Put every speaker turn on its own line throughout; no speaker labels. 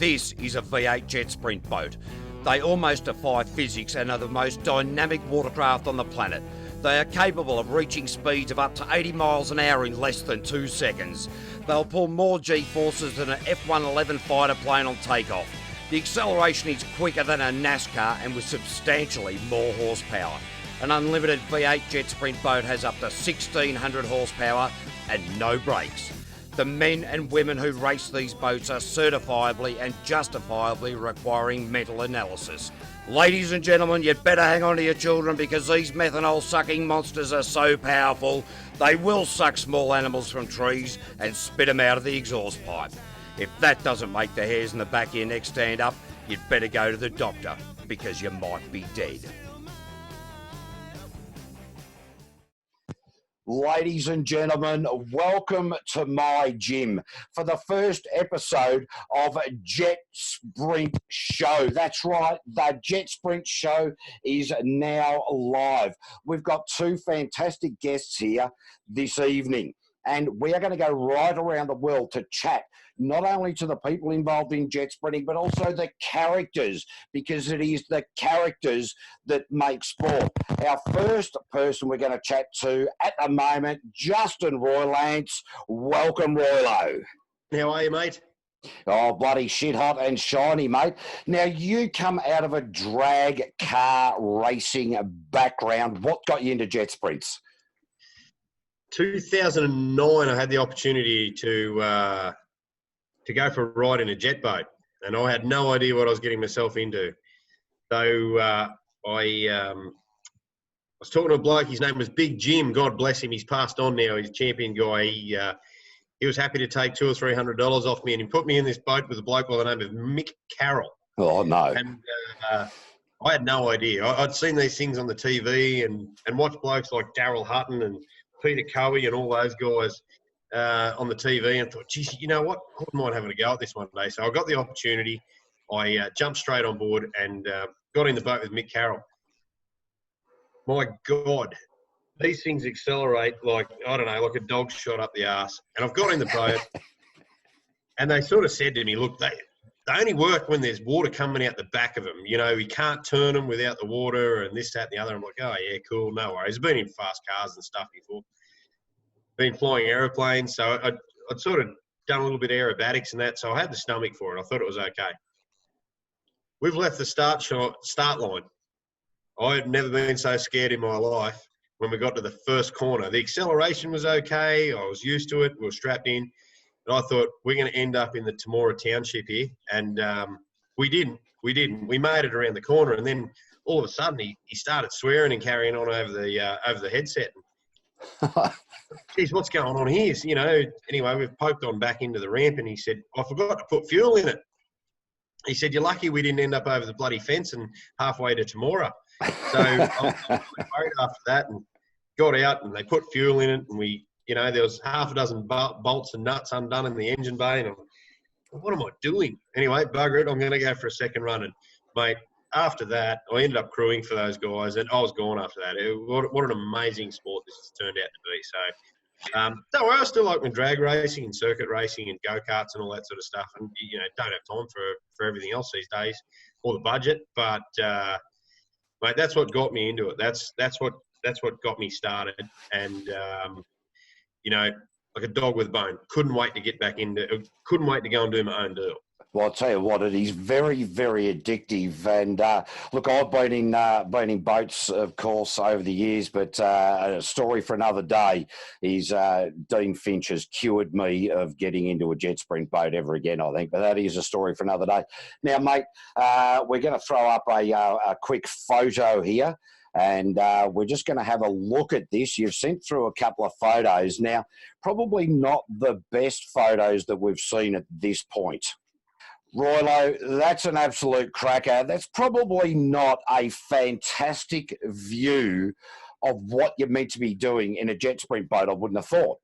This is a V8 Jetsprint boat. They almost defy physics and are the most dynamic watercraft on the planet. They are capable of reaching speeds of up to 80 miles an hour in less than 2 seconds. They'll pull more G-forces than an F-111 fighter plane on takeoff. The acceleration is quicker than a NASCAR and with substantially more horsepower. An unlimited V8 Jetsprint boat has up to 1,600 horsepower and no brakes. The men and women who race these boats are certifiably and justifiably requiring mental analysis. Ladies and gentlemen, you'd better hang on to your children because these methanol-sucking monsters are so powerful, they will suck small animals from trees and spit them out of the exhaust pipe. If that doesn't make the hairs in the back of your neck stand up, you'd better go to the doctor because you might be dead. Ladies and gentlemen, welcome to my gym for the first episode of Jetsprint Show. That's right, the Jetsprint Show is now live. We've got two fantastic guests here this evening, and we are going to go right around the world to chat not only to the people involved in jet sprinting, but also the characters, because it is the characters that make sport. Our first person we're going to chat to at the moment, Justin Roylance. Welcome, Roylo.
How are you, mate?
Oh, bloody shit hot and shiny, mate. Now, you come out of a drag car racing background. What got you into jet sprints?
2009, I had the opportunity to go for a ride in a jet boat, and I had no idea what I was getting myself into. So I was talking to a bloke. His name was Big Jim. God bless him. He's passed on now. He's a champion guy. He was happy to take $200 or $300 off me, and he put me in this boat with a bloke by the name of Mick Carroll.
Oh no!
And I had no idea. I'd seen these things on the TV and watched blokes like Daryl Hutton and Peter Cowie and all those guys on the TV, and thought, geez, you know what? I wouldn't mind having a go at this one day. So I got the opportunity. I jumped straight on board and got in the boat with Mick Carroll. My God, these things accelerate like, I don't know, like a dog shot up the arse. And I've got in the boat, and they sort of said to me, look, they only work when there's water coming out the back of them. You know, you can't turn them without the water and this, that, and the other. I'm like, oh, yeah, cool, no worries. I've been in fast cars and stuff before. Been flying aeroplanes, so I'd sort of done a little bit of aerobatics and that, so I had the stomach for it. I thought it was okay. We've left the start line. I had never been so scared in my life when we got to the first corner. The acceleration was okay. I was used to it. We were strapped in. And I thought, we're going to end up in the Temora Township here. And we didn't. We made it around the corner, and then all of a sudden he started swearing and carrying on over the headset. Geez, what's going on here? So, you know, anyway, we've poked on back into the ramp, and he said, I forgot to put fuel in it. He said, you're lucky we didn't end up over the bloody fence and halfway to Temora. So I was worried after that, and got out, and they put fuel in it, and we, you know, there was half a dozen bolts and nuts undone in the engine bay, and I'm, what am I doing? Anyway, bugger it, I'm going to go for a second run. And, mate, after that, I ended up crewing for those guys, and I was gone after that. What an amazing sport this has turned out to be. So, don't worry, I still like when drag racing and circuit racing and go-karts and all that sort of stuff, and, you know, don't have time for everything else these days, or the budget. But, mate, that's what got me into it. That's what got me started. And, you know, like a dog with a bone. Couldn't wait to go and do my own deal.
Well, I'll tell you what, it is very, very addictive. And look, I've been in boats, of course, over the years, but a story for another day is Dean Finch has cured me of getting into a jet sprint boat ever again, I think. But that is a story for another day. Now, mate, we're going to throw up a quick photo here. And we're just going to have a look at this. You've sent through a couple of photos. Now, probably not the best photos that we've seen at this point. Roylo, that's an absolute cracker. That's probably not a fantastic view of what you're meant to be doing in a jet sprint boat, I wouldn't have thought.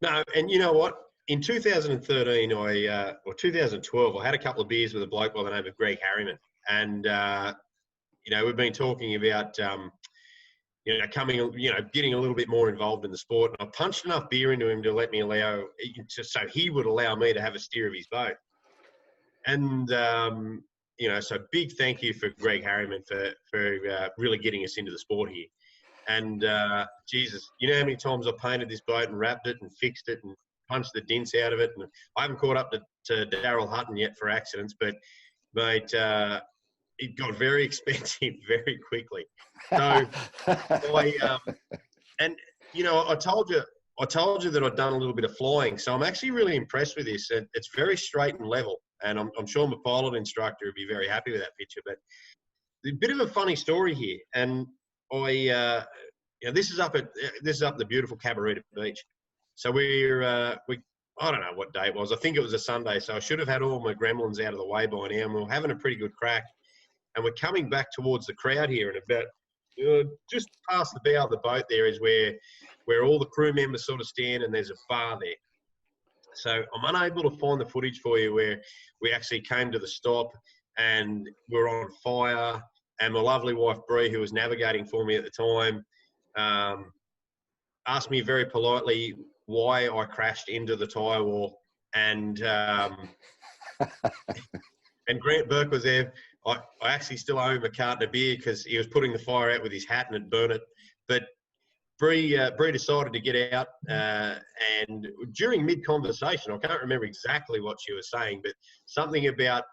No, and you know what? In 2013 or 2012, I had a couple of beers with a bloke by the name of Greg Harriman. And, you know, we've been talking about, you know, getting a little bit more involved in the sport. And I punched enough beer into him to let me so he would allow me to have a steer of his boat. And so big thank you for Greg Harriman for really getting us into the sport here. And Jesus, you know how many times I painted this boat and wrapped it and fixed it and punched the dents out of it. And I haven't caught up to Daryl Hutton yet for accidents, but mate, it got very expensive very quickly. So I told you that I'd done a little bit of flying, so I'm actually really impressed with this. It's very straight and level, and I'm sure my pilot instructor would be very happy with that picture. But a bit of a funny story here, and this is up the beautiful Cabarita Beach. So I don't know what day it was. I think it was a Sunday, so I should have had all my gremlins out of the way by now, and we were having a pretty good crack. And we're coming back towards the crowd here, and about just past the bow of the boat there is where all the crew members sort of stand, and there's a bar there. So I'm unable to find the footage for you where we actually came to the stop and we're on fire, and my lovely wife Bree, who was navigating for me at the time, asked me very politely why I crashed into the tyre wall, and and Grant Burke was there. I actually still owe him a carton of beer because he was putting the fire out with his hat and had burned it. But Bree decided to get out, and during mid-conversation, I can't remember exactly what she was saying, but something about,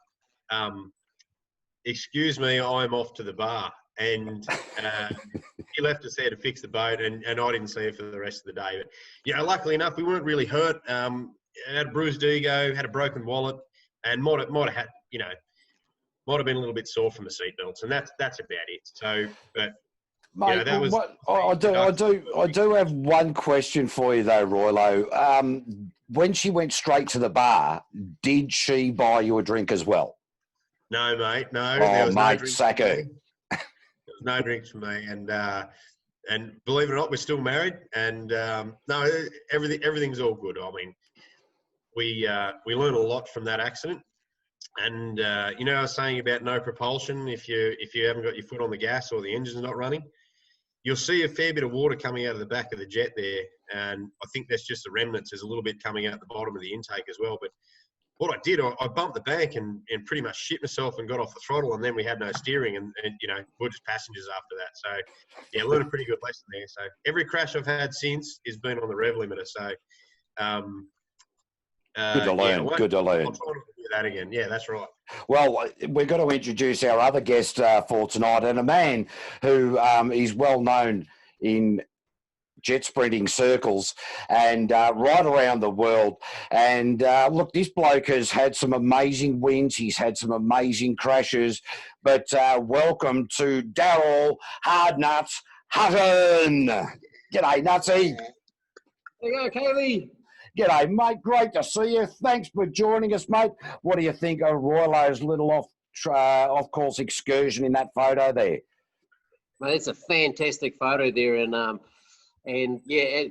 excuse me, I'm off to the bar. And he left us there to fix the boat, and I didn't see her for the rest of the day. But, luckily enough, we weren't really hurt. Had a bruised ego, had a broken wallet, and might have been a little bit sore from the seatbelts, and that's about it. So, but
mate,
that was.
I do have one question for you though, Roylo. When she went straight to the bar, did she buy you a drink as well?
No, mate. No.
Oh, mate, sack her.
There was no drinks for me, and believe it or not, we're still married, and no, everything's all good. I mean, we learned a lot from that accident. And I was saying about no propulsion. If you haven't got your foot on the gas or the engine's not running, you'll see a fair bit of water coming out of the back of the jet there. And I think that's just the remnants. There's a little bit coming out the bottom of the intake as well. But what I did, I bumped the bank and pretty much shit myself and got off the throttle. And then we had no steering, and we're just passengers after that. So yeah, learned a pretty good lesson there. So every crash I've had since has been on the rev limiter. So
good to learn. Good to learn.
I'll try not to do that again. Yeah, that's right.
Well, we're going to introduce our other guest for tonight, and a man who is well known in jet sprinting circles and right around the world. And look, this bloke has had some amazing wins. He's had some amazing crashes. But welcome to Daryl Hardnuts Hutton. G'day, Nutsy.
There you go, Kaylee.
G'day, mate. Great to see you. Thanks for joining us, mate. What do you think of Roylo's little off-course excursion in that photo there?
Mate, it's a fantastic photo there, and yeah,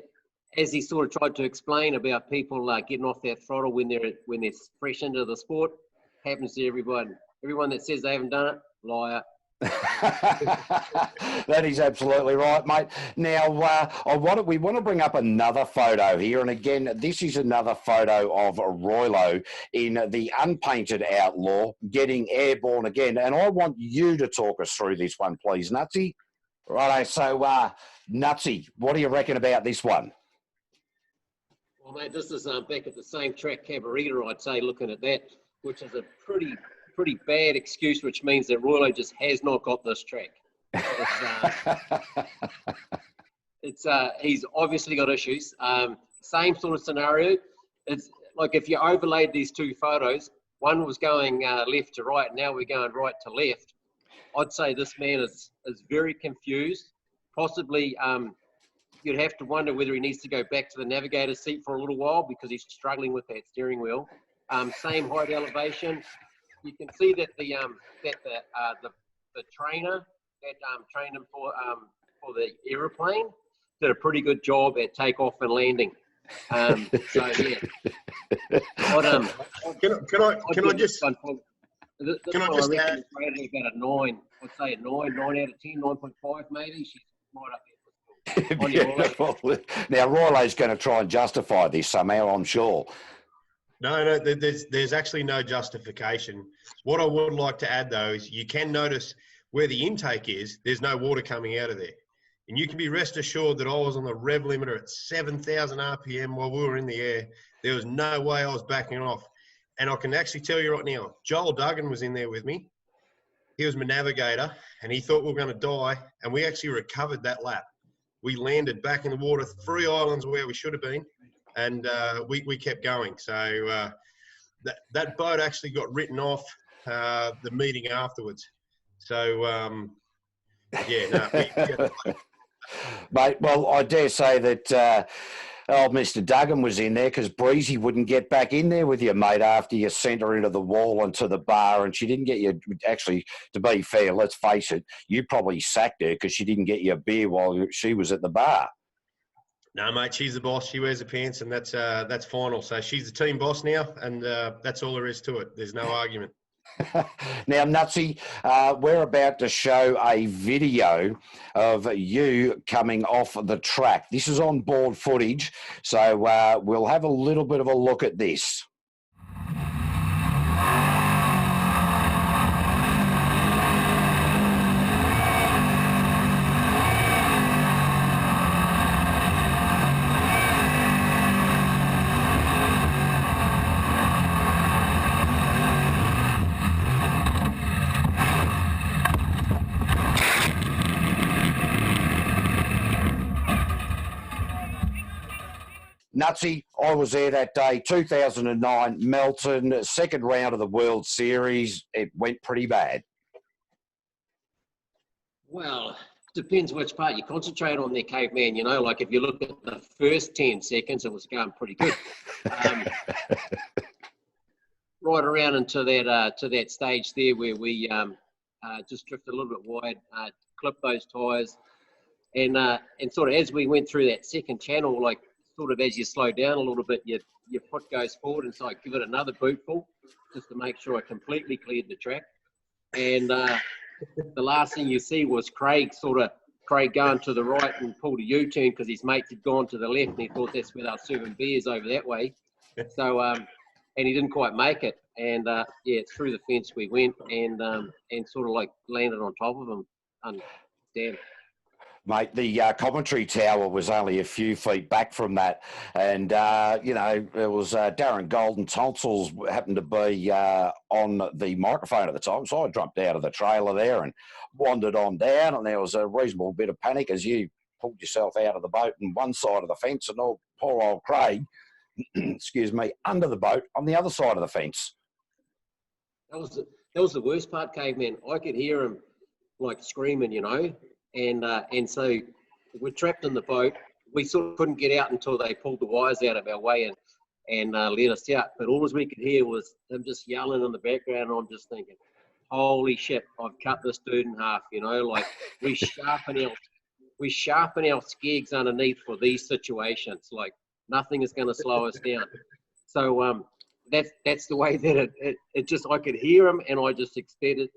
as he sort of tried to explain about people getting off that throttle when they're fresh into the sport, happens to everyone. Everyone that says they haven't done it, liar.
That is absolutely right, mate. Now, we want to bring up another photo here, and again, this is another photo of Roylo in the Unpainted Outlaw getting airborne again, and I want you to talk us through this one, please, Nutsy. Righto, so Nutsy, what do you reckon about this one?
Well, mate, this is back at the same track, Cabarita, I'd say, looking at that, which is a pretty bad excuse, which means that Roylo just has not got this track. He's obviously got issues. Same sort of scenario. It's like if you overlaid these two photos, one was going left to right, now we're going right to left. I'd say this man is very confused. Possibly you'd have to wonder whether he needs to go back to the navigator's seat for a little while because he's struggling with that steering wheel. Same height elevation. You can see that the trainer that trained him for the aeroplane did a pretty good job at takeoff and landing. So yeah.
Can I just add?
Rated about a 9. I'd say a 9 out of 10, 9.5 maybe. She's right up there.
Now Roylo's going to try and justify this somehow, I'm sure.
No, there's actually no justification. What I would like to add, though, is you can notice where the intake is, there's no water coming out of there. And you can be rest assured that I was on the rev limiter at 7,000 RPM while we were in the air. There was no way I was backing off. And I can actually tell you right now, Joel Duggan was in there with me. He was my navigator, and he thought we were going to die, and we actually recovered that lap. We landed back in the water, 3 islands where we should have been, and we kept going. So that boat actually got written off the meeting afterwards. So,
Mate, well, I dare say that old Mr. Duggan was in there because Breezy wouldn't get back in there with you, mate, after you sent her into the wall and to the bar, and she didn't get you. Actually, to be fair, let's face it, you probably sacked her because she didn't get you a beer while she was at the bar.
No, mate, she's the boss. She wears the pants, and that's final. So she's the team boss now, and that's all there is to it. There's no argument.
Now, Nutsy, we're about to show a video of you coming off the track. This is on board footage, so we'll have a little bit of a look at this. Nutsy, I was there that day, 2009, Melton, second round of the World Series. It went pretty bad.
Well, depends which part you concentrate on there, caveman. You know, like if you look at the first 10 seconds, it was going pretty good. Right around into that stage there where we just drifted a little bit wide, clipped those tyres, and sort of as we went through that second channel, like sort of as you slow down a little bit, your foot goes forward, and so I give it another bootful just to make sure I completely cleared the track. And the last thing you see was Craig going to the right and pulled a U-turn because his mates had gone to the left, and he thought that's where they were serving beers over that way. So and he didn't quite make it, and through the fence we went, and sort of like landed on top of him. Damn.
Mate, the commentary tower was only a few feet back from that. And, it was Darren Golden Tonsils happened to be on the microphone at the time. So I jumped out of the trailer there and wandered on down. And there was a reasonable bit of panic as you pulled yourself out of the boat on one side of the fence, and poor old Craig, excuse me, under the boat on the other side of the fence.
That was the worst part, caveman. I could hear him like screaming, you know. And so we're trapped in the boat. We sort of couldn't get out until they pulled the wires out of our way and let us out. But all we could hear was them just yelling in the background. And I'm just thinking, holy shit, I've cut this dude in half, you know, like we sharpen our skegs underneath for these situations. Like nothing is going to slow us down. So that's the way that it just, I could hear him, and I just expected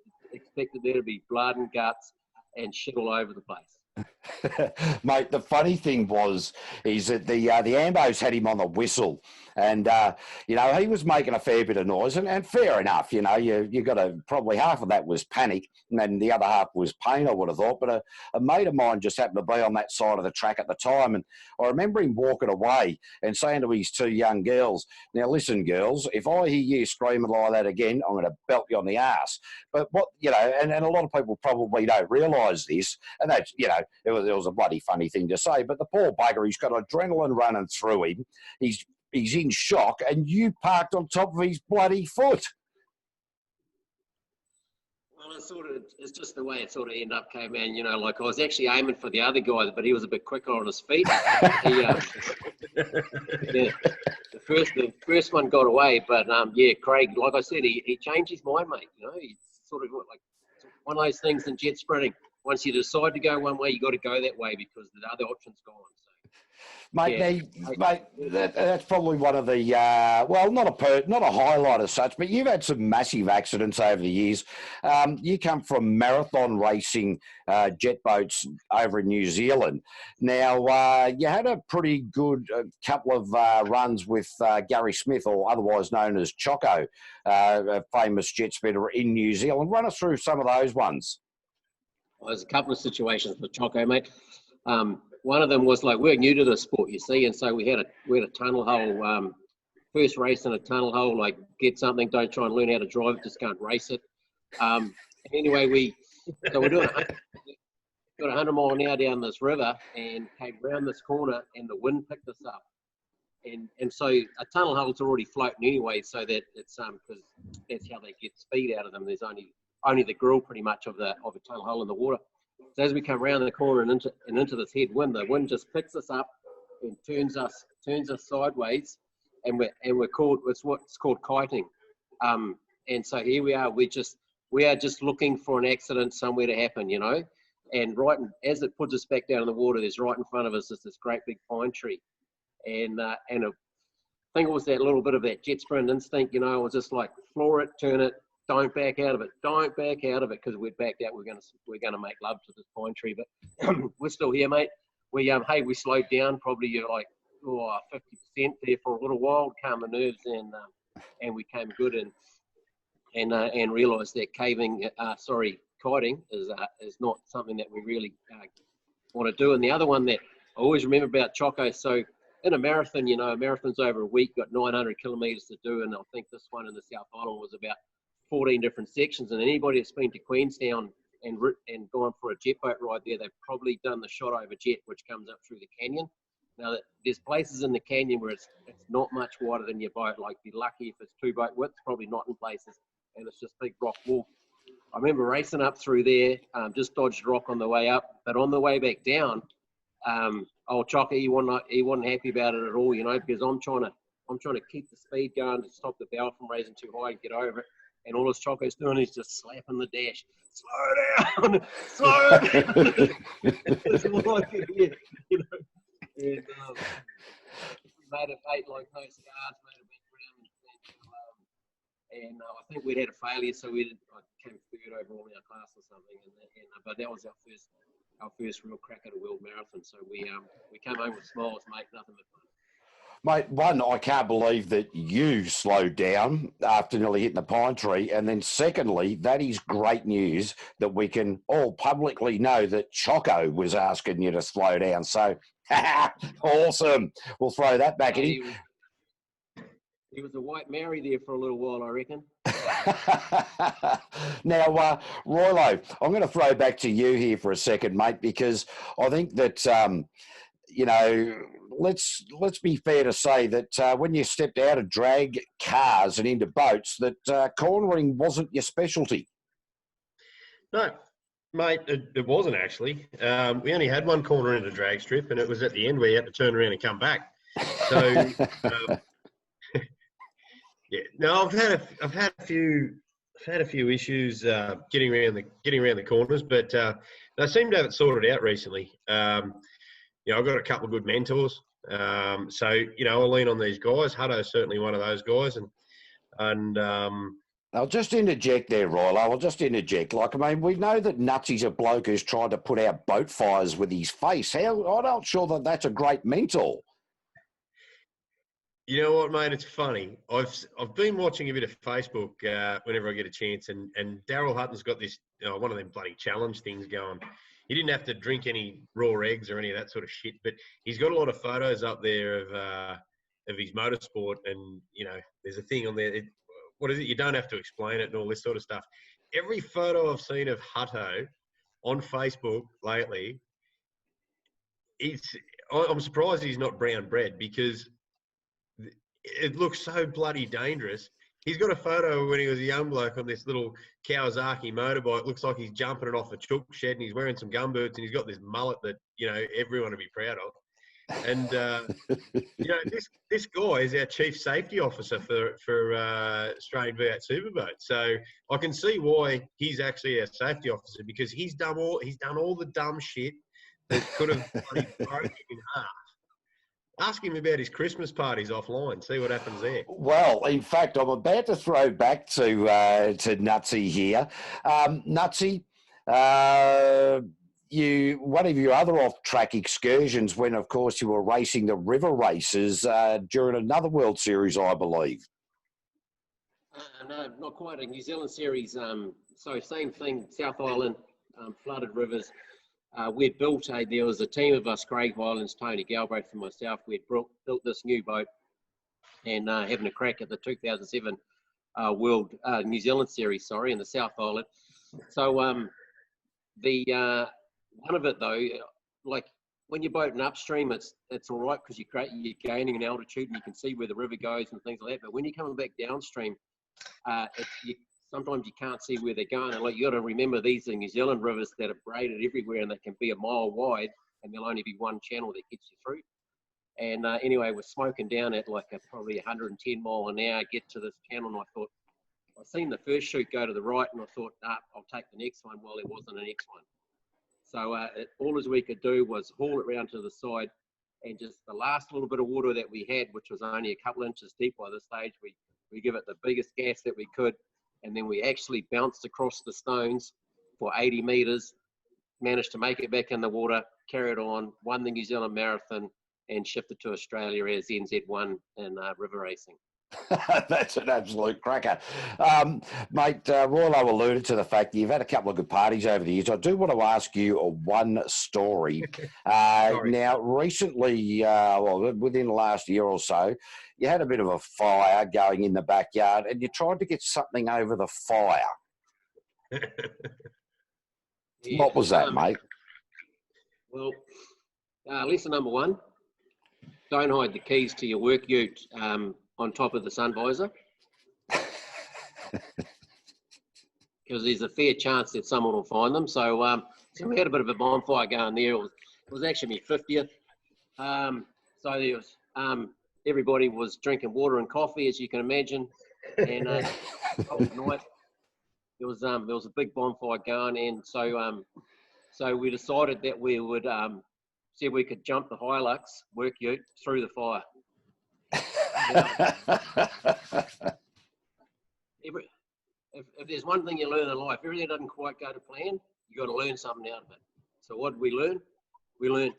there to be blood and guts and shit all over the place.
Mate, the funny thing is that the Ambos had him on the whistle, and he was making a fair bit of noise, and fair enough, you got probably half of that was panic, and then the other half was pain, I would have thought. But a mate of mine just happened to be on that side of the track at the time, and I remember him walking away and saying to his two young girls, "Now listen, girls, if I hear you screaming like that again, I'm going to belt you on the ass." But what and a lot of people probably don't realise this, and that's it was a bloody funny thing to say, but the poor bugger, he's got adrenaline running through him. He's in shock, and you parked on top of his bloody foot.
Well, it's just the way it sort of ended up, man. Like I was actually aiming for the other guy, but he was a bit quicker on his feet. The first one got away, but Craig, like I said, he changed his mind, mate. He's sort of like one of those things in jet sprinting. Once you decide to go one way, you got to go that way because the other option's gone.
Mate,
Yeah.
that's probably one of the well, not a highlight as such, but you've had some massive accidents over the years. You come from marathon racing jet boats over in New Zealand. Now, you had a pretty good couple of runs with Gary Smith, or otherwise known as Choco, a famous jet sprinter in New Zealand. Run us through some of those ones.
Well, there's a couple of situations with Choco, mate. One of them was like, we're new to the sport, you see, and so we had a tunnel hole, first race in a tunnel hole, like get something, don't try and learn how to drive it, just go and race it. Anyway, we're doing 100 mile an hour down this river and came round this corner and the wind picked us up. And so a tunnel hole's already floating anyway, so that it's because that's how they get speed out of them. There's only the grill pretty much of a tunnel hole in the water. So as we come around the corner and into this headwind, the wind just picks us up and turns us sideways, and we're called, it's what's called kiting. And so here we are. We are just looking for an accident somewhere to happen, you know. And as it puts us back down in the water, there's right in front of us is this great big pine tree, and I think it was that little bit of that jet sprint instinct, you know. I was just like, floor it, turn it. Don't back out of it. Don't back out of it, because we'd backed out. We're gonna make love to this pine tree, but we're still here, mate. We slowed down probably like 50% there for a little while, calm the nerves, and we came good and realised that kiting is not something that we really want to do. And the other one that I always remember about Choco, so in a marathon, you know, a marathon's over a week, got 900 kilometres to do, and I think this one in the South Island was about 14 different sections, and anybody that's been to Queenstown and gone for a jet boat ride there, they've probably done the shot over jet, which comes up through the canyon. Now, there's places in the canyon where it's not much wider than your boat. Like, be lucky if it's 2 boat width, probably not in places, and it's just big rock wall. I remember racing up through there, just dodged a rock on the way up, but on the way back down, old Chocker, he wasn't happy about it at all, you know, because I'm trying to keep the speed going to stop the bow from raising too high and get over it. And all this Choco's doing is just slapping the dash. Slow down, slow down. That's all I could hear, you know. And we made it like no scars, made it back around, and I think we'd had a failure, so I came third overall in our class or something. But that was our first real crack at a world marathon. So we came home with smiles, mate, nothing but fun.
Mate, one, I can't believe that you slowed down after nearly hitting the pine tree. And then secondly, that is great news that we can all publicly know that Choco was asking you to slow down. So, awesome. We'll throw that back in.
He was a white Mary there for a little while, I reckon.
Now, Roylo, I'm going to throw back to you here for a second, mate, because I think that, you know, let's be fair to say that when you stepped out of drag cars and into boats, that cornering wasn't your specialty.
No, mate, it wasn't actually. We only had one corner in the drag strip, and it was at the end where you had to turn around and come back. So, yeah, no, I've had a few issues getting around the corners, but I seem to have it sorted out recently. You know, I've got a couple of good mentors. So, you know, I'll lean on these guys. Hutto's certainly one of those guys. And
I'll just interject there, Royal. I'll just interject. Like, I mean, we know that Nutsy's a bloke who's tried to put out boat fires with his face. I'm not sure that that's a great mentor.
You know what, mate? It's funny. I've been watching a bit of Facebook whenever I get a chance, and Daryl Hutton's got this one of them bloody challenge things going. He didn't have to drink any raw eggs or any of that sort of shit, but he's got a lot of photos up there of his motorsport, and you know, there's a thing on there. What is it? You don't have to explain it and all this sort of stuff. Every photo I've seen of Hutto on Facebook lately, I'm surprised he's not brown bread, because it looks so bloody dangerous. He's got a photo when he was a young bloke on this little Kawasaki motorbike. Looks like he's jumping it off a chook shed, and he's wearing some gumboots, and he's got this mullet that, you know, everyone would be proud of. And, you know, this guy is our chief safety officer for Australian V8 Superboat. So I can see why he's actually our safety officer, because he's done all the dumb shit that could have bloody broken in half. Ask him about his Christmas parties offline. See what happens there.
Well, in fact, I'm about to throw back to Nutsy here. Nutsy, one of your other off-track excursions when, of course, you were racing the river races during another World Series, I believe.
No, not quite a New Zealand series. So same thing, South Island, flooded rivers. We'd built there was a team of us, Craig Highlands, Tony Galbraith and myself. We'd built this new boat and having a crack at the 2007 New Zealand series, in the South Island. So one of it though, like when you're boating upstream, it's all right because you're gaining an altitude and you can see where the river goes and things like that. But when you're coming back downstream, sometimes you can't see where they're going. And like you got to remember, these are New Zealand rivers that are braided everywhere and they can be a mile wide and there'll only be one channel that gets you through. And anyway, we're smoking down at like probably 110 mile an hour, get to this channel, and I thought, I seen the first chute go to the right and I thought, I'll take the next one. Well, there wasn't a next one. So all as we could do was haul it round to the side, and just the last little bit of water that we had, which was only a couple inches deep by this stage, we give it the biggest gas that we could, and then we actually bounced across the stones for 80 metres, managed to make it back in the water, carried on, won the New Zealand Marathon, and shifted to Australia as NZ1 in river racing.
That's an absolute cracker. Mate, Roylo alluded to the fact that you've had a couple of good parties over the years. I do want to ask you one story. Now, recently, within the last year or so, you had a bit of a fire going in the backyard and you tried to get something over the fire.
Yeah,
what was that, mate?
Well, lesson number one, don't hide the keys to your work ute on top of the sun visor, because there's a fair chance that someone will find them. So, so we had a bit of a bonfire going there. It was actually my 50th. So there was everybody was drinking water and coffee, as you can imagine, and night there was a big bonfire going, and so we decided that we would see if we could jump the Hilux work ute through the fire. If there's one thing you learn in life, everything doesn't quite go to plan, you got to learn something out of it. So what did we learn? We learned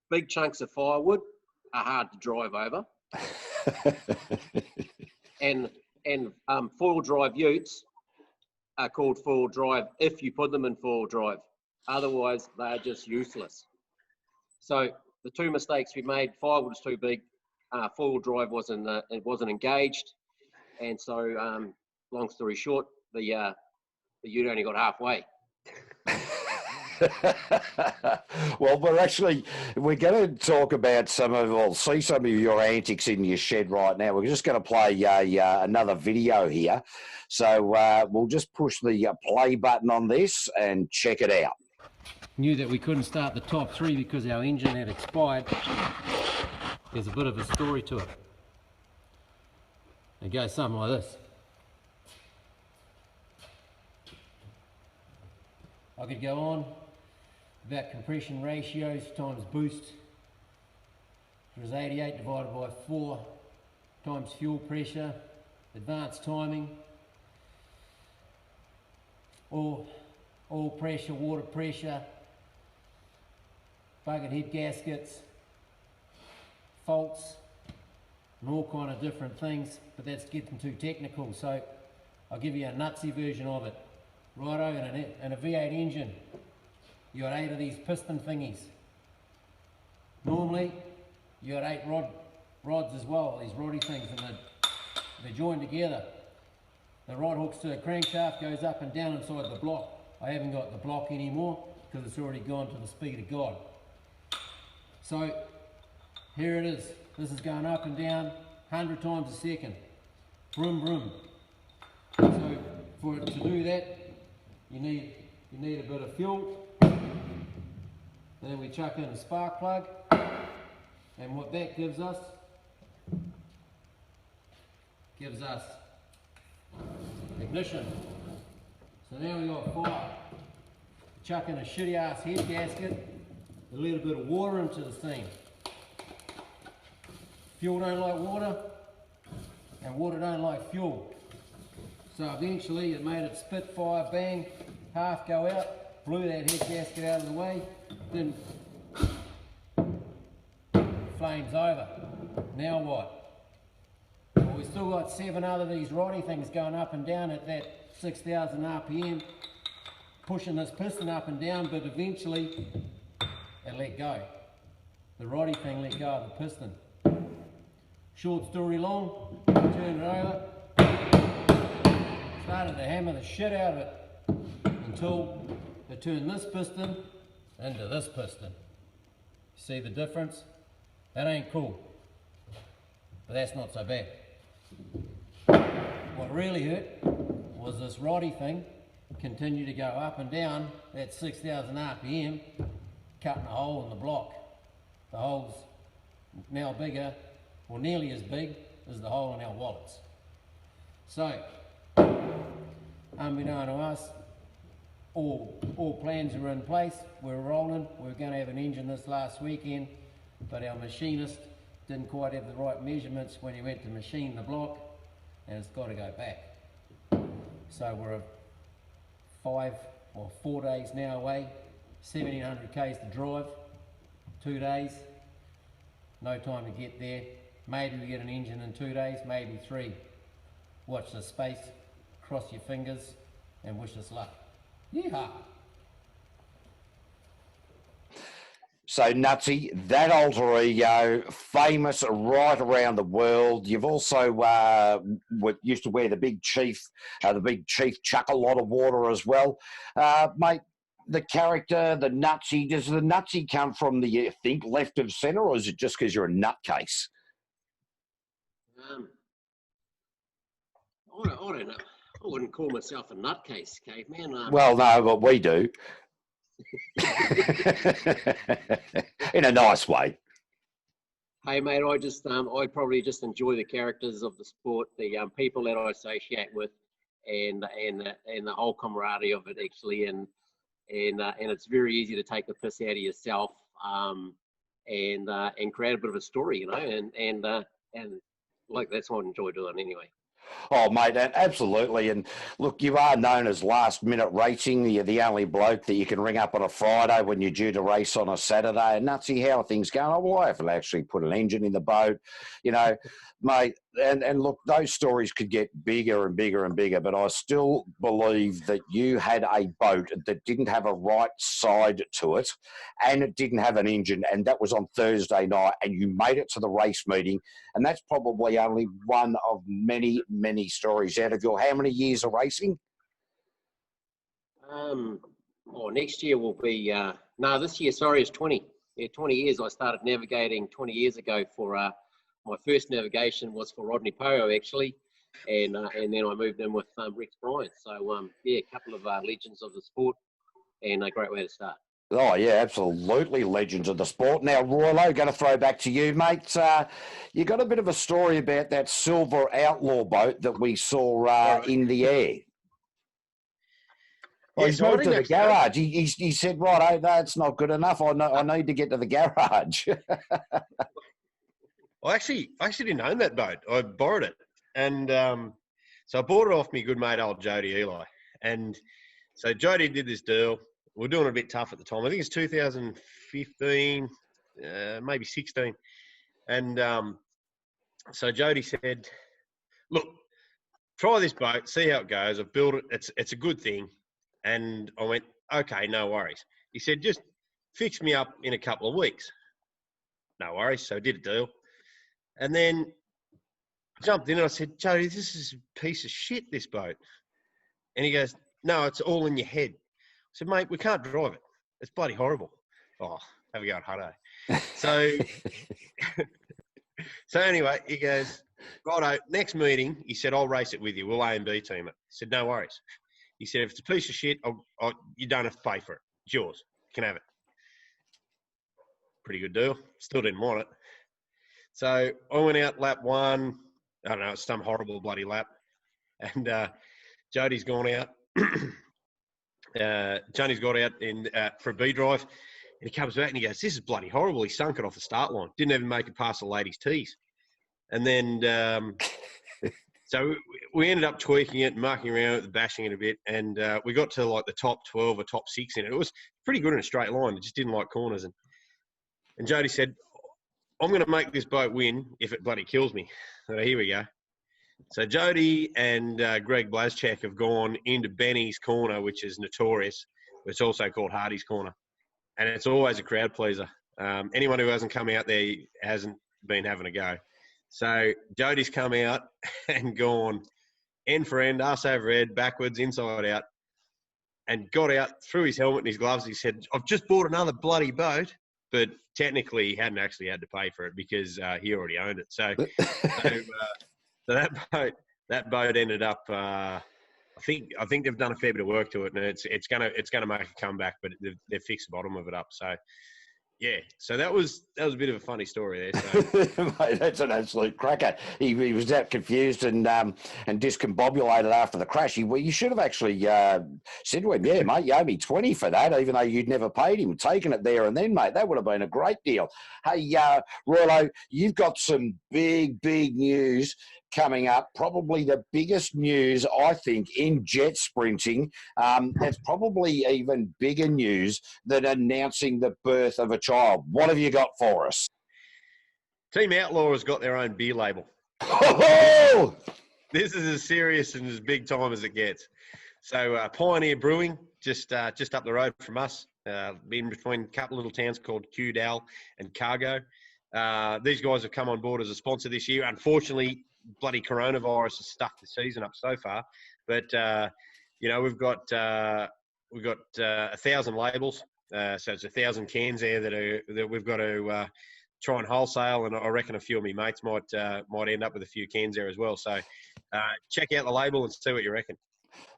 big chunks of firewood are hard to drive over, and four-wheel drive utes are called four-wheel drive if you put them in four-wheel drive. Otherwise, they are just useless. So the two mistakes we made: firewood was too big. Four-wheel drive wasn't engaged, and so long story short, the ute only got halfway.
Well, we're going to talk about see some of your antics in your shed right now. We're just going to play another video here, so we'll just push the play button on this and check it out.
Knew that we couldn't start the top three because our engine had expired. There's a bit of a story to it. It goes something like this. I could go on about compression ratios times boost. It was 88 divided by 4 times fuel pressure, advanced timing, oil pressure, water pressure, bucket head gaskets, faults, and all kind of different things, but that's getting too technical, so I'll give you a Nutsy version of it. Righto, in a V8 engine, you got 8 of these piston thingies. Normally, you got 8 rods as well, these roddy things, and they're joined together. The rod hooks to a crankshaft, goes up and down inside the block. I haven't got the block anymore because it's already gone to the speed of God. So here it is. This is going up and down 100 times a second. Vroom, vroom. So for it to do that, you need a bit of fuel. Then we chuck in a spark plug, and what that gives us ignition. So now we got fire. Chuck in a shitty ass head gasket, a little bit of water into the thing. Fuel don't like water, and water don't like fuel. So eventually it made it spit, fire, bang, half go out, blew that head gasket out of the way, then flames over. Now what? Well, we've still got 7 other of these roddy things going up and down at that 6,000 RPM, pushing this piston up and down, but eventually it let go. The roddy thing let go of the piston. Short story long, turned it over, started to hammer the shit out of it until it turned this piston into this piston. See the difference? That ain't cool, but that's not so bad. What really hurt was this roddy thing continue to go up and down at 6,000 RPM, cutting a hole in the block. The hole's now bigger, or nearly as big as the hole in our wallets. So, unbeknown to us, all plans are in place. We're rolling. We're going to have an engine this last weekend, but our machinist didn't quite have the right measurements when he went to machine the block, and it's got to go back. So we're 4 days now away, 1,700 k's to drive, 2 days, no time to get there. Maybe we get an engine in 2 days, maybe 3. Watch the space, cross your fingers, and wish us luck. Yeehaw!
So, Nutsy, that alter ego, famous right around the world. You've also used to wear the big chief chuck a lot of water as well. Mate, the character, the Nutsy, does the Nutsy come from the, you think, left of centre, or is it just because you're a nutcase?
I don't know. I wouldn't call myself a nutcase, caveman.
Well, no, but we do. In a nice way.
Hey, mate, I probably just enjoy the characters of the sport, the people that I associate with, and the whole camaraderie of it actually, and it's very easy to take the piss out of yourself, and create a bit of a story, you know, and like that's what I enjoy doing anyway.
Oh, mate, absolutely. And look, you are known as last minute racing. You're the only bloke that you can ring up on a Friday when you're due to race on a Saturday. And Nutsy, how are things going? Oh, well, I haven't actually put an engine in the boat, you know, mate. And look, those stories could get bigger and bigger and bigger, but I still believe that you had a boat that didn't have a right side to it and it didn't have an engine, and that was on Thursday night, and you made it to the race meeting, and that's probably only one of many, many stories out of your how many years of racing?
Next year will be, this year, sorry, is 20. Yeah, 20 years. I started navigating 20 years ago for, my first navigation was for Rodney Poyo actually, and then I moved in with Rex Bryant. So a couple of legends of the sport, and a great way to start.
Oh yeah, absolutely, legends of the sport. Now, Roylo, going to throw back to you, mate. You got a bit of a story about that silver outlaw boat that we saw in the air. Well, he's moved to the garage. He said, right, that's not good enough. I need to get to the garage.
I actually didn't own that boat. I borrowed it. And so I bought it off me good mate, old Jody Eli. And so Jody did this deal. We were doing it a bit tough at the time. I think it's 2015, maybe 16. And so Jody said, look, try this boat, see how it goes. I've built it. It's a good thing. And I went, okay, no worries. He said, just fix me up in a couple of weeks. No worries. So I did a deal. And then I jumped in and I said, Jody, this is a piece of shit, this boat. And he goes, no, it's all in your head. I said, mate, we can't drive it. It's bloody horrible. Oh, have a go at Hutto. So anyway, he goes, righto, next meeting, he said, I'll race it with you. We'll A and B team it. I said, no worries. He said, if it's a piece of shit, you don't have to pay for it. It's yours. You can have it. Pretty good deal. Still didn't want it. So I went out lap 1. I don't know, it's some horrible bloody lap. And Jody's gone out. Johnny's got out for a B drive. And he comes back and he goes, this is bloody horrible. He sunk it off the start line. Didn't even make it past the ladies' tees. And then so we ended up tweaking it, marking around it, bashing it a bit, and we got to like the top 12 or top 6 in it. It was pretty good in a straight line. It just didn't like corners. And Jody said, I'm going to make this boat win if it bloody kills me. So here we go. So Jody and Greg Blazchak have gone into Benny's corner, which is notorious. It's also called Hardy's corner. And it's always a crowd pleaser. Anyone who hasn't come out there hasn't been having a go. So Jody's come out and gone end for end, arse over head, backwards, inside out, and got out, threw his helmet and his gloves. He said, I've just bought another bloody boat. But technically, he hadn't actually had to pay for it because he already owned it. So that boat ended up. I think they've done a fair bit of work to it, and it's gonna make a comeback. But they've fixed the bottom of it up. So yeah, so that was a bit of a funny story there. So.
Mate, that's an absolute cracker. He was that confused and discombobulated after the crash. You should have actually said to him, yeah, mate, you owe me 20 for that, even though you'd never paid him, taken it there and then, mate. That would have been a great deal. Hey, Roylo, you've got some big news coming up, probably the biggest news, I think, in jet sprinting. It's probably even bigger news than announcing the birth of a child. What have you got for us?
Team Outlaw has got their own beer label.
Oh!
This is as serious and as big time as it gets. So Pioneer Brewing, just up the road from us, in between a couple of little towns called Kewdale and Cargo. These guys have come on board as a sponsor this year. Unfortunately, bloody coronavirus has stuck the season up so far, but we've got 1,000 labels, so it's 1,000 cans there that we've got to try and wholesale, and I reckon a few of me mates might end up with a few cans there as well. So check out the label and see what you reckon.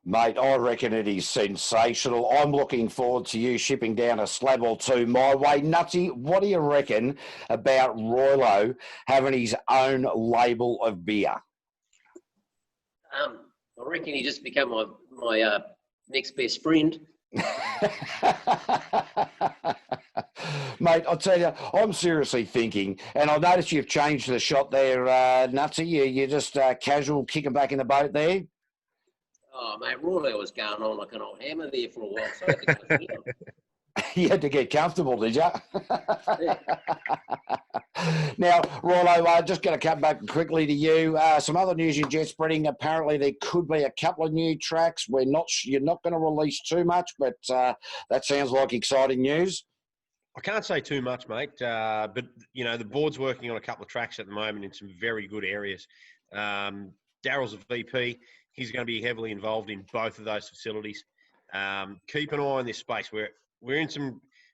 Mate, I reckon it is sensational. I'm looking forward to you shipping down a slab or two my way. Nutsy, what do you reckon about Roylo having his own label of beer?
I reckon he just become my next best friend.
Mate, I'll tell you, I'm seriously thinking, and I noticed you've changed the shot there, Nutsy. You're just casual, kicking back in the boat there.
Oh, mate, Roylo was going on like an old hammer there for a while, so I had to go down.
You had to get comfortable, did you?
Yeah.
Now, Roylo, just going to come back quickly to you. Some other news in jet spreading. Apparently, there could be a couple of new tracks. You're not going to release too much, but that sounds like exciting news.
I can't say too much, mate, but, the board's working on a couple of tracks at the moment in some very good areas. Daryl's a VP. He's going to be heavily involved in both of those facilities. Keep an eye on this space. We're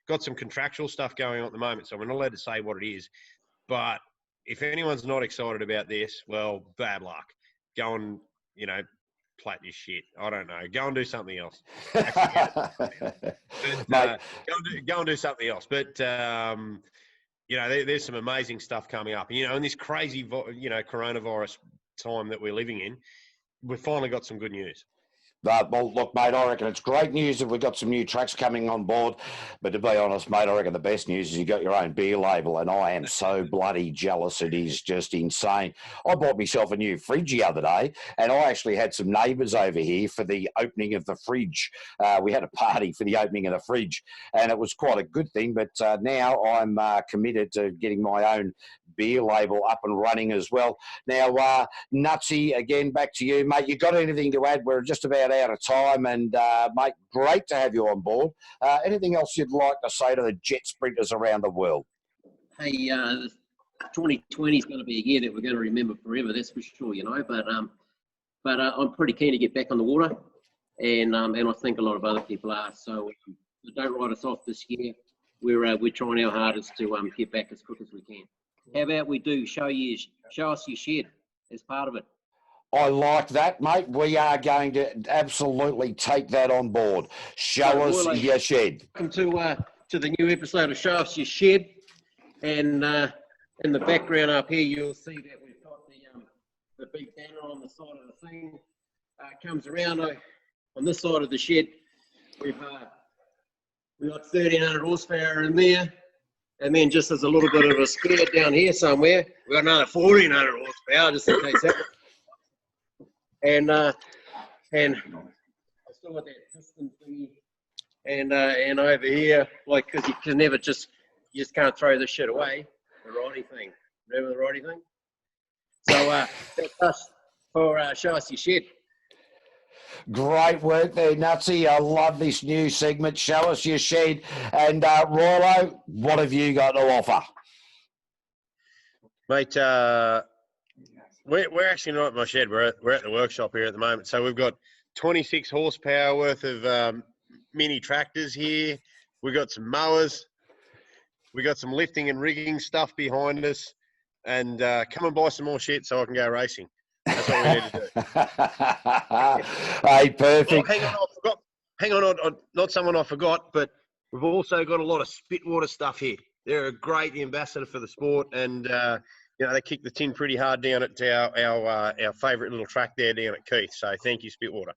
got some contractual stuff going on at the moment, so we're not allowed to say what it is. But if anyone's not excited about this, well, bad luck. Go and, plate your shit. I don't know. Go and do something else. Go and do something else. But, there's some amazing stuff coming up. In this crazy, coronavirus time that we're living in, we've finally got some good news.
Well, look, mate, I reckon it's great news that we've got some new tracks coming on board. But to be honest, mate, I reckon the best news is you got your own beer label, and I am so bloody jealous. It is just insane. I bought myself a new fridge the other day, and I actually had some neighbours over here for the opening of the fridge. We had a party for the opening of the fridge, and it was quite a good thing. But now I'm committed to getting my own beer label up and running as well. Now, Nutsy, again, back to you, mate. You got anything to add? We're just about out of time, and mate, great to have you on board. Anything else you'd like to say to the jet sprinters around the world?
Hey, 2020 is going to be a year that we're going to remember forever, that's for sure, but I'm pretty keen to get back on the water, and I think a lot of other people are, so don't write us off this year. We're trying our hardest to get back as quick as we can. How about we do show us your shed as part of it?
I like that, mate. We are going to absolutely take that on board. Show us your shed.
Welcome to the new episode of Show Us Your Shed. And in the background up here, you'll see that we've got the big banner on the side of the thing. Comes around on this side of the shed. We've got 1,300 horsepower in there. And then just as a little bit of a spare down here somewhere, we've got another 1400 horsepower just in case that. And I still got that piston thingy. And over here, like, because you can never you just can't throw this shit away. The Roddy thing. Remember the Roddy thing? So that's us for Show Us Your Shed.
Great work there, Nutsy. I love this new segment, Show Us Your Shed. And Rilo, what have you got to offer?
Mate, we're actually not at my shed. We're at the workshop here at the moment. So we've got 26 horsepower worth of mini tractors here. We've got some mowers. We've got some lifting and rigging stuff behind us. And come and buy some more shit so I can go racing. That's what we need to do.
Hey, perfect.
Oh, hang on, I forgot. Hang on, not someone I forgot, but we've also got a lot of Spitwater stuff here. They're a great ambassador for the sport, and they kick the tin pretty hard down at our favourite little track there down at Keith. So thank you, Spitwater.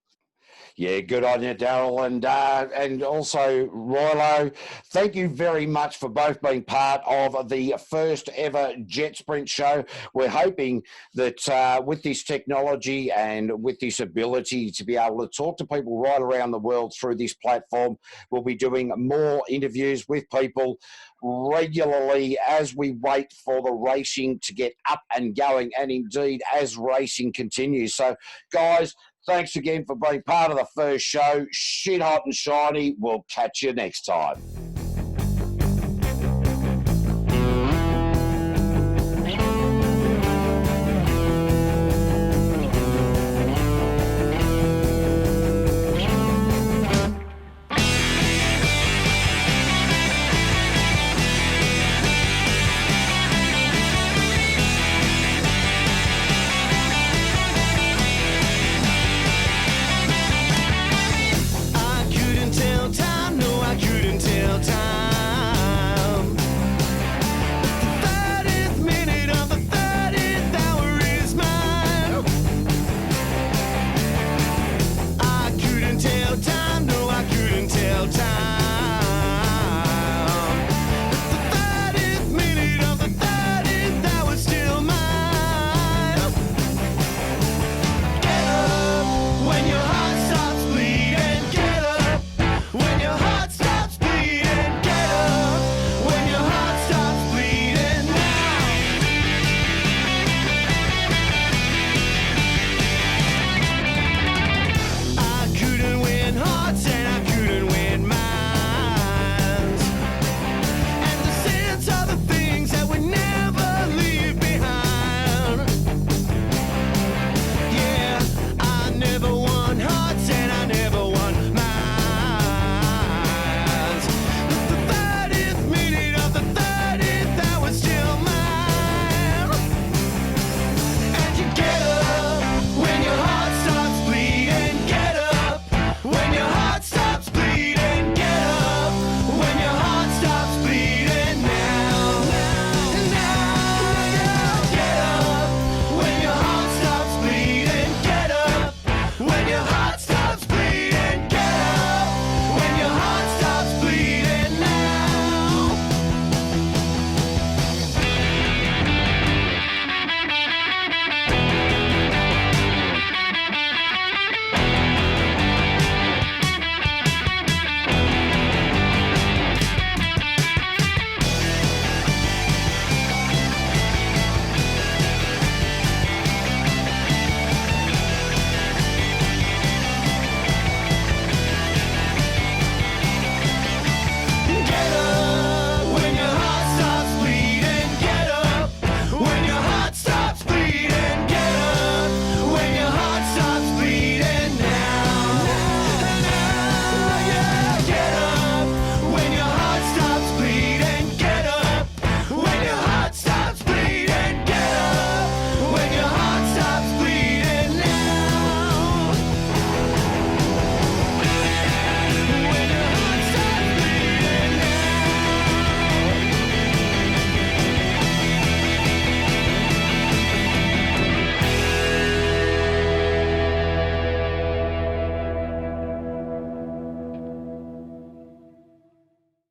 Yeah, good on you, Daryl, and also Rilo. Thank you very much for both being part of the first ever Jetsprint show. We're hoping that with this technology and with this ability to be able to talk to people right around the world through this platform, we'll be doing more interviews with people regularly as we wait for the racing to get up and going, and indeed as racing continues. So, guys, thanks again for being part of the first show. Shit hot and shiny. We'll catch you next time.